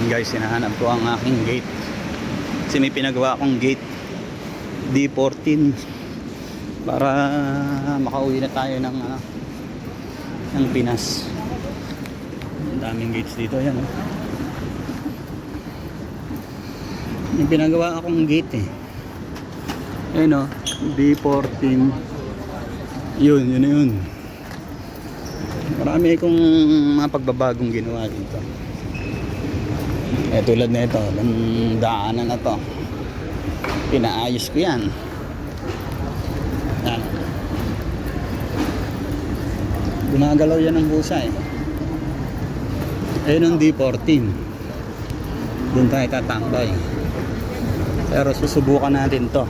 Guys, hinahanap ko ang aking gate kasi may pinagawa akong gate D14 para makauwi na tayo ng Pinas. Ang daming gates dito, yan oh. May pinagawa akong gate ayun oh, D14 yun marami akong mga pagbabagong ginawa dito. Tulad na ito, ng daanan na to, pinaayos ko yan. Yan, gumagalaw yan ng busa ayun ang D14, doon tayo tatambay. Pero susubukan natin to,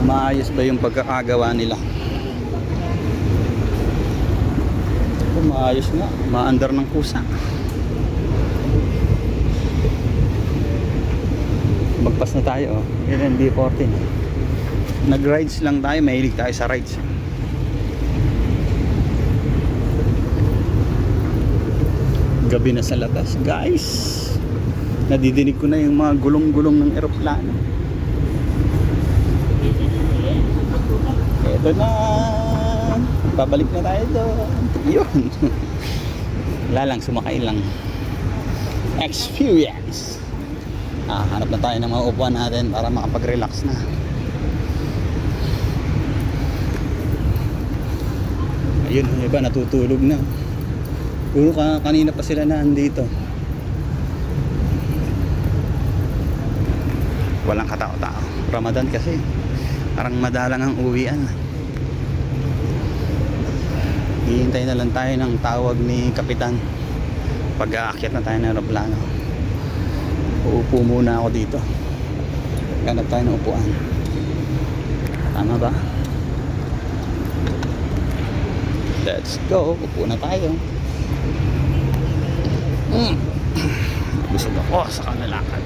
maayos ba yung pagkakagawa nila. Maayos nga, maandar ng kusa. Magpas na tayo, yun ang D14. Nag-rides lang tayo, mahilig tayo sa rides. Gabi na sa labas, guys. Nadidinig ko na yung mga gulong-gulong ng eroplano. Eto na, babalik na tayo doon. Yun. Wala lang, sumakay lang. Experience. Hanap na tayo ng mga upuan natin para makapag-relax na. Ayun, yung iba natutulog na. Puro kanina pa sila na andito. Walang katao-tao. Ramadan kasi. Parang madalang ang uwian. Hihintay na lang tayo ng tawag ni Kapitan pag-aakyat na tayo ng aeroplano. Uupo muna ako dito. Ganap tayo ng upuan. Tama ba? Let's go. Upo na tayo. Busog ako sa kanalakad.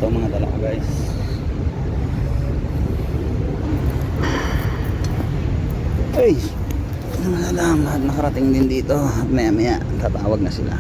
Ito mga dala ko, guys. Ay, malalaman. Nakarating din dito. Maya maya tatawag na sila.